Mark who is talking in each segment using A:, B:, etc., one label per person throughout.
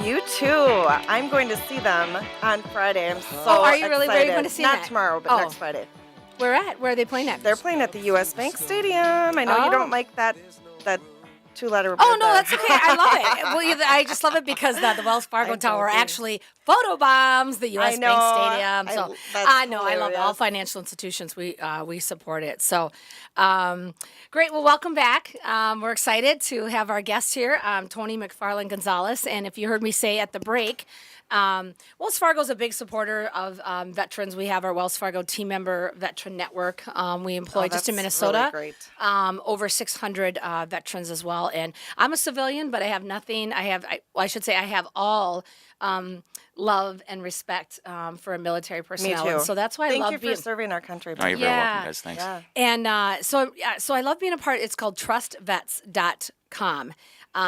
A: You too. I'm going to see them on Friday. I'm so
B: Oh, are you really? Where are you
A: excited.
B: going to see
A: Not
B: that?
A: tomorrow, but
B: Oh.
A: next Friday.
B: Where at? Where are they playing at?
A: They're playing at the U.S. Bank Stadium. I know you
B: Oh.
A: don't like that two-letter word.
B: Oh, no, that's okay. I love it. Well, I just love it because the Wells Fargo
A: I'm
B: Tower
A: joking.
B: actually photobombs the U.S.
A: I know.
B: Bank Stadium. So
A: that's
B: I know. I love all
A: hilarious.
B: financial institutions. We support it. So great. Well, welcome back. We're excited to have our guest here, Tony McFarland Gonzalez. And if you heard me say at the break, Wells Fargo is a big supporter of veterans. We have our Wells Fargo Team Member Veteran Network. We employ just in
A: that's
B: Minnesota
A: really great.
B: over 600 veterans as well. And I'm a civilian, but I have nothing. I have all love and respect for a military
A: Me
B: personnel.
A: too.
B: And so that's why
A: Thank
B: I love
A: you
B: being.
A: for serving our country.
C: Oh, you're very welcome, guys. Thanks.
A: Yeah.
B: And so I love being a part. It's called TrustVets.com.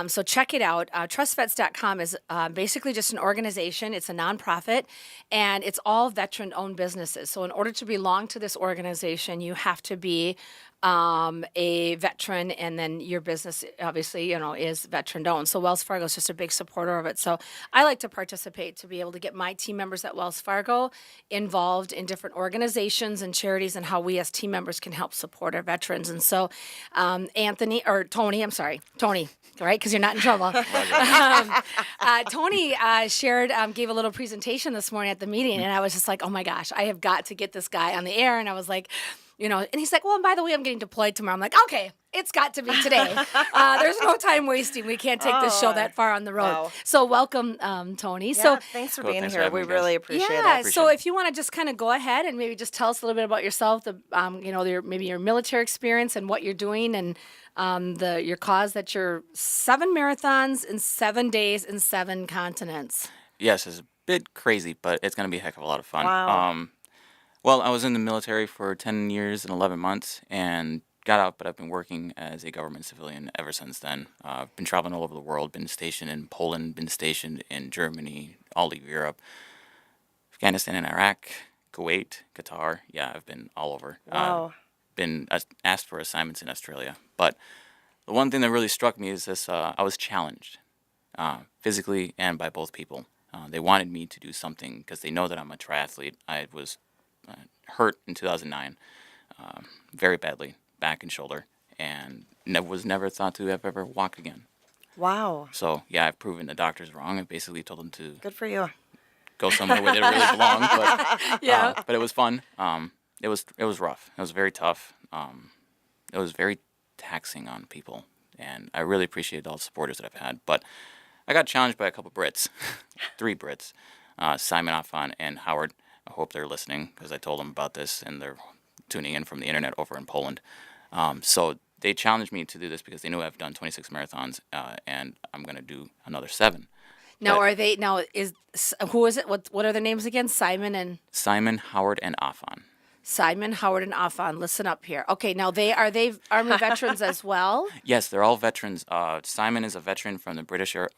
B: So check it out. TrustVets.com is basically just an organization. It's a nonprofit, and it's all veteran-owned businesses. So in order to belong to this organization, you have to be a veteran, and then your business, obviously, is veteran-owned. So Wells Fargo is just a big supporter of it. So I like to participate to be able to get my team members at Wells Fargo involved in different organizations and charities and how we as team members can help support our veterans. And so Tony, right? Because you're not in trouble. Tony gave a little presentation this morning at the meeting, and I was just like, oh my gosh, I have got to get this guy on the air. And I was like, and he's like, well, and by the way, I'm getting deployed tomorrow. I'm like, okay, it's got to be today. There's no time wasting. We can't take this show that far on the road.
A: Wow.
B: So welcome, Tony.
A: Yeah,
B: So
A: thanks for
C: Cool,
A: being
C: thanks for
A: here.
C: having
A: We
C: me, guys.
A: really appreciate
B: yeah,
A: it.
B: so if you want to just kind of go ahead and maybe just tell us a little bit about yourself, maybe your military experience and what you're doing, and your cause that you're 7 marathons in 7 days in 7 continents.
C: Yes, it's a bit crazy, but it's going to be a heck of a lot of fun.
A: Wow.
C: Well, I was in the military for 10 years and 11 months and got out, but I've been working as a government civilian ever since then. I've been traveling all over the world, been stationed in Poland, been stationed in Germany, all of Europe, Afghanistan and Iraq, Kuwait, Qatar. Yeah, I've been all over.
A: Wow.
C: Been asked for assignments in Australia. But the one thing that really struck me is this, I was challenged physically and by both people. They wanted me to do something because they know that I'm a triathlete. I was hurt in 2009 very badly, back and shoulder, and was never thought to have ever walked again.
A: Wow.
C: So, yeah, I've proven the doctors wrong. I basically told them to
A: Good for you.
C: go somewhere where they really belong. But,
B: Yeah.
C: but it was fun. It was rough. It was very tough. It was very taxing on people, and I really appreciate all the supporters that I've had. But I got challenged by a couple Brits, 3 Brits, Simon Affan and Howard. I hope they're listening because I told them about this, and they're tuning in from the internet over in Poland. So they challenged me to do this because they knew I've done 26 marathons, and I'm going to do another 7.
B: Now,
C: But
B: who is it? What are their names again? Simon,
C: Howard, and Affan.
B: Simon, Howard, and Affan. Listen up here. Okay, now are they Army veterans as well?
C: Yes, they're all veterans. Simon is a veteran from the British Air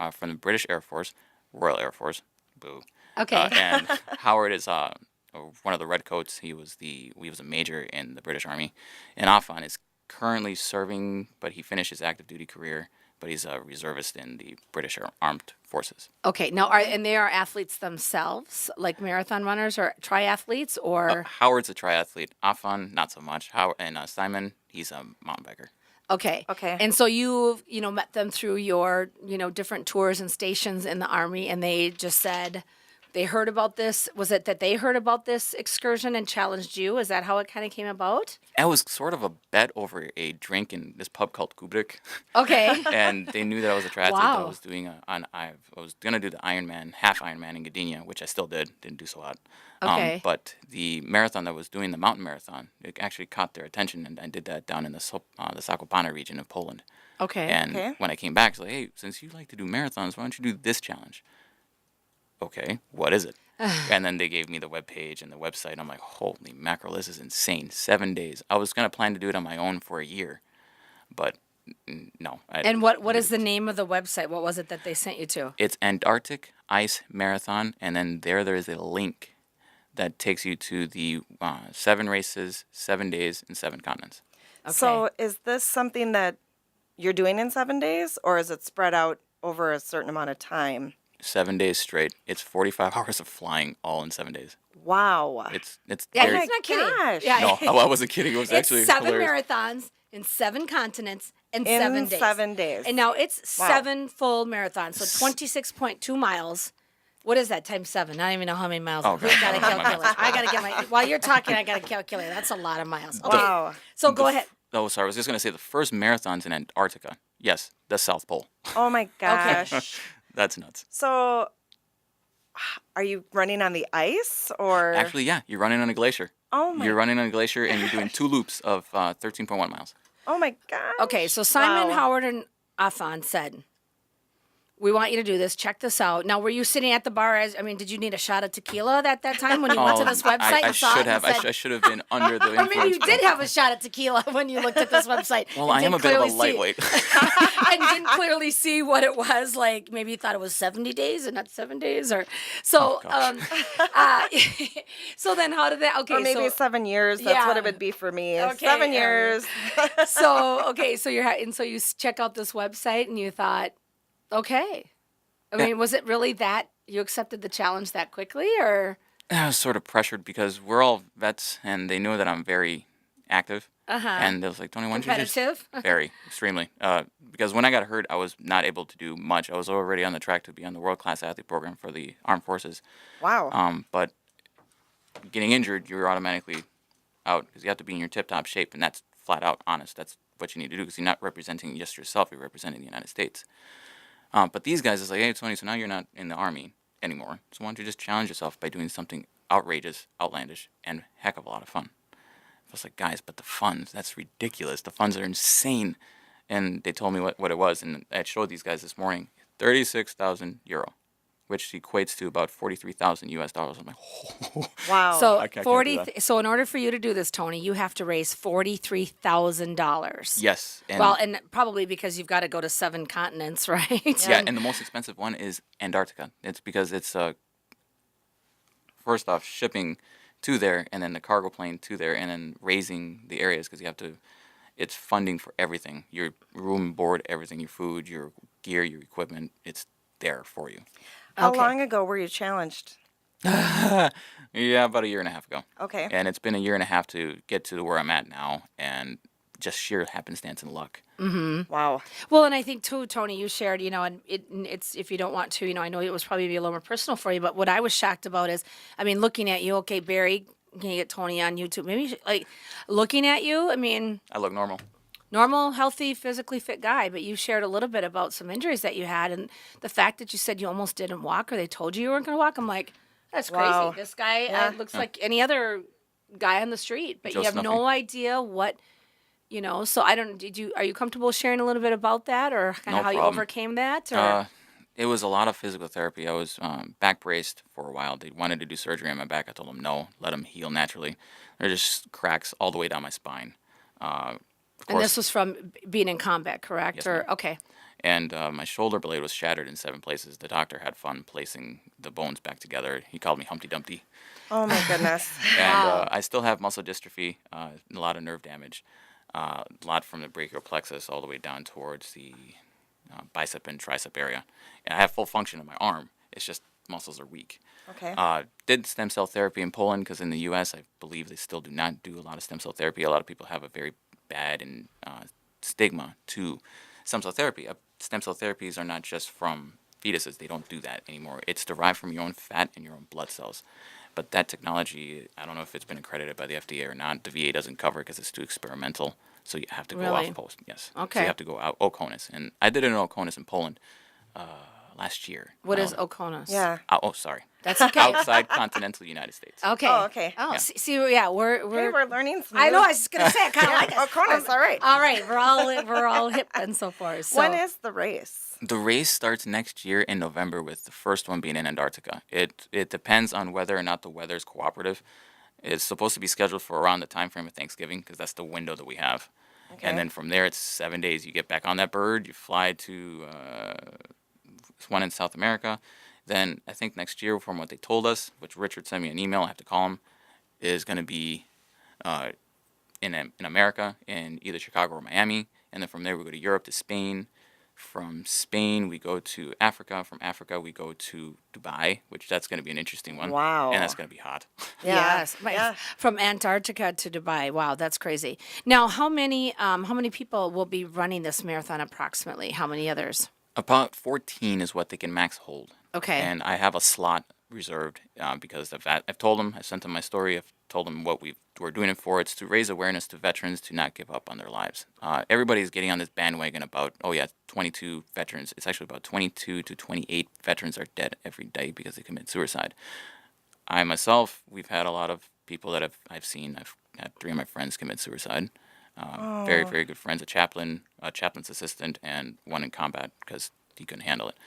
C: Force, Royal Air Force. Boo.
B: Okay.
C: And Howard is one of the Redcoats. He was a major in the British Army. And Affan is currently serving, but he finished his active duty career. But he's a reservist in the British Armed Forces.
B: Okay, now they are athletes themselves, like marathon runners or triathletes, or
C: Howard's a triathlete. Affan, not so much. And Simon, he's a mountain biker.
B: Okay.
A: Okay.
B: And so you've met them through your different tours and stations in the Army, and they just said they heard about this. Was it that they heard about this excursion and challenged you? Is that how it kind of came about?
C: It was sort of a bet over a drink in this pub called Kubrick.
B: Okay.
C: And they knew that I was a triathlete.
B: Wow.
C: That I was doing I was gonna do the Ironman, half Ironman in Gdynia, which I still did. Didn't do so hot.
B: Okay.
C: But the marathon that I was doing, the mountain marathon, it actually caught their attention, and I did that down in the Zakopane region of Poland.
B: Okay.
C: And
A: Okay.
C: when I came back, I was like, hey, since you like to do marathons, why don't you do this challenge? Okay, what is it? And then they gave me the webpage and the website. I'm like, holy mackerel, this is insane. 7 days. I was going to plan to do it on my own for a year, but no.
B: And what is the name of the website? What was it that they sent you to?
C: It's Antarctic Ice Marathon, and then there's a link that takes you to the 7 races, 7 days, and 7 continents.
B: Okay.
A: So is this something that you're doing in 7 days, or is it spread out over a certain amount of time?
C: 7 days straight. It's 45 hours of flying all in 7 days.
A: Wow.
C: It's
B: Yeah,
C: very
B: he's not kidding.
A: gosh.
B: Yeah.
C: no, I wasn't kidding. It was
B: It's
C: actually
B: 7
C: hilarious.
B: marathons in 7 continents in
A: In
B: 7 days.
A: 7 days.
B: And now it's
A: Wow.
B: 7 full marathons, so 26.2 miles. What is that times 7? I don't even know how many miles.
C: Oh,
B: Who's
C: God,
B: got
C: I
B: to
C: don't have my
B: calculate?
C: math.
B: I got to get my. While you're talking, I got to calculate. That's a lot of miles. Okay.
A: Wow.
B: So go ahead.
C: Oh, sorry. I was just gonna say the first marathon's in Antarctica. Yes, the South Pole.
A: Oh my gosh.
C: That's nuts.
A: So, are you running on the ice or?
C: Actually, yeah, you're running on a glacier.
A: Oh my.
C: You're running on a glacier and you're doing 2 loops of 13.1 miles.
A: Oh my gosh.
B: Okay, so Simon,
A: Wow.
B: Howard, and Afan said, "We want you to do this. Check this out." Now, were you sitting at the bar? Did you need a shot of tequila at that time when you went to this website?
C: I
B: and saw
C: should
B: it
C: have.
B: and said-
C: I should have been under the
B: Or
C: influence.
B: maybe you did have a shot of tequila when you looked at this website.
C: Well,
B: and
C: I am a
B: didn't
C: bit of a
B: clearly see-
C: lightweight.
B: and didn't clearly see what it was. Like maybe you thought it was 70 days and not 7 days, or so.
C: Oh,
B: So then, how did that? Okay,
A: Or maybe
B: so
A: 7 years. That's what
B: Yeah.
A: it would be for me.
B: Okay,
A: 7 years.
B: so you check out this website and you thought, okay. I
C: Yeah.
B: mean, was it really that you accepted the challenge that quickly, or?
C: I was sort of pressured because we're all vets and they know that I'm very active. And they was like, Tony, why don't you just...
B: Competitive?
C: Very, extremely. Because when I got hurt, I was not able to do much. I was already on the track to be on the world-class athlete program for the armed forces.
A: Wow.
C: But getting injured, you're automatically out because you have to be in your tip-top shape, and that's flat out honest. That's what you need to do because you're not representing just yourself. You're representing the United States. But these guys is like, hey, Tony, so now you're not in the Army anymore. So why don't you just challenge yourself by doing something outrageous, outlandish, and heck of a lot of fun. I was like, guys, but the funds, that's ridiculous. The funds are insane. And they told me what it was, and I showed these guys this morning, 36,000 euro, which equates to about 43,000 US dollars. I'm like, oh.
A: Wow.
B: So
C: I can't do
B: 40.
C: that.
B: So in order for you to do this, Tony, you have to raise $43,000.
C: Yes. And
B: Well, and probably because you've got to go to 7 continents, right?
C: yeah, and the most expensive one is Antarctica. It's because it's first off shipping to there, and then the cargo plane to there, and then raising the areas because you have to. It's funding for everything: your room, board, everything, your food, your gear, your equipment. It's there for you.
A: How
B: Okay.
A: long ago were you challenged?
C: Yeah, about a year and a half ago.
A: Okay.
C: And it's been a year and a half to get to where I'm at now, and just sheer happenstance and luck.
A: Wow.
B: Well, and I think too, Tony, you shared, and it's if you don't want to, I know it was probably a little more personal for you, but what I was shocked about is, looking at you. Okay, Barry, can you get Tony on YouTube? Maybe like looking at you.
C: I look normal.
B: Normal, healthy, physically fit guy, but you shared a little bit about some injuries that you had, and the fact that you said you almost didn't walk, or they told you weren't going to walk. I'm like, that's crazy.
A: Wow.
B: This guy
A: Yeah.
B: looks like any other guy on the street, but you
C: Just
B: have no idea what. So I don't. Are you comfortable sharing a little bit about that, or kind
C: No
B: of how you
C: problem.
B: overcame that? Or
C: It was a lot of physical therapy. I was back braced for a while. They wanted to do surgery on my back. I told them no, let them heal naturally. They're just cracks all the way down my spine. Of
B: and
C: course,
B: this was from being in combat, correct?
C: Yes,
B: or
C: ma'am.
B: okay,
C: and my shoulder blade was shattered in 7 places. The doctor had fun placing the bones back together. He called me Humpty Dumpty.
A: Oh my goodness.
C: And
B: Wow.
C: I still have muscle dystrophy, a lot of nerve damage, a lot from the brachial plexus all the way down towards the bicep and tricep area. And I have full function in my arm. It's just muscles are weak.
A: Okay.
C: Did stem cell therapy in Poland because in the U.S. I believe they still do not do a lot of stem cell therapy. A lot of people have a very bad and stigma to stem cell therapy. Stem cell therapies are not just from fetuses. They don't do that anymore. It's derived from your own fat and your own blood cells. But that technology, I don't know if it's been accredited by the FDA or not. The VA doesn't cover it because it's too experimental. So you have to go
B: Really?
C: off post. Yes.
B: Okay.
C: So you have to go out Oconus. And I did it in Oconus in Poland last year.
B: what is Oconus?
A: Yeah.
C: Oh, sorry.
B: That's okay.
C: Outside continental United States.
B: Okay.
A: Oh, okay.
B: Oh,
C: Yeah.
B: see, yeah, we're
A: Hey, we're learning some
B: I know.
A: new-
B: I was just gonna say, I kind of like it.
A: Oh, Cronus, all right.
B: All right, we're all hip and so forth. So.
A: When is the race?
C: The race starts next year in November with the first one being in Antarctica. It depends on whether or not the weather is cooperative. It's supposed to be scheduled for around the time frame of Thanksgiving because that's the window that we have.
A: Okay.
C: And then from there, it's 7 days. You get back on that bird. You fly to one in South America. Then I think next year, from what they told us, which Richard sent me an email, I have to call him, is going to be in America, in either Chicago or Miami. And then from there, we go to Europe, to Spain, From Spain, we go to Africa. From Africa, we go to Dubai, which that's going to be an interesting one.
A: Wow.
C: And that's going to be hot.
A: Yeah,
B: Yes,
A: yeah.
B: from Antarctica to Dubai. Wow, that's crazy. Now, how many people will be running this marathon approximately? How many others?
C: About 14 is what they can max hold.
B: Okay.
C: And I have a slot reserved because I've told them, I sent them my story, I've told them what we're doing it for. It's to raise awareness to veterans to not give up on their lives. Everybody's getting on this bandwagon about, 22 veterans. It's actually about 22 to 28 veterans are dead every day because they commit suicide. I myself, we've had a lot of people that I've seen. I've had 3 of my friends commit suicide. Very, very good friends, a chaplain's assistant, and one in combat because he couldn't handle it.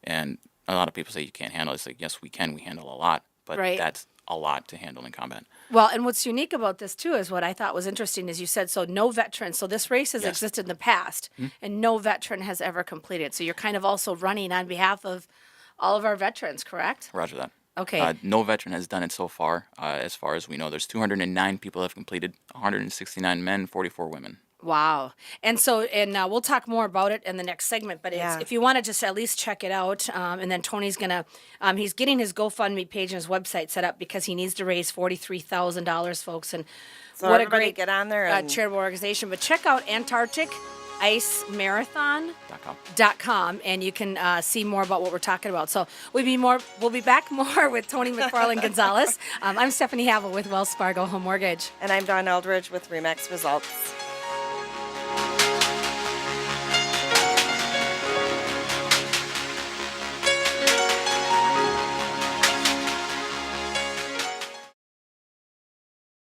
C: And a lot of people say you can't handle it. It's like, yes, we can. We handle a lot, but
B: Right.
C: that's a lot to handle in combat.
B: Well, and what's unique about this too is what I thought was interesting is you said so no veteran. So this race has
C: Yes.
B: existed in the past, and no veteran has ever completed. So you're kind of also running on behalf of all of our veterans, correct?
C: Roger that.
B: Okay.
C: No veteran has done it so far. As far as we know, there's 209 people have completed, 169 men, 44 women.
B: Wow. And so, we'll talk more about it in the next segment, but
A: Yeah.
B: if you want to just at least check it out, and then Tony's he's getting his GoFundMe page and his website set up because he needs to raise $43,000, folks. And
A: So
B: what a
A: everybody
B: great
A: get on there and
B: charitable organization. But check out AntarcticIceMarathon.com,
C: .com.
B: and you can see more about what we're talking about. So we'll be back more with Tony McFarland Gonzalez. I'm Stephanie Havel with Wells Fargo Home Mortgage.
A: and I'm Dawn Eldridge with Remax Results.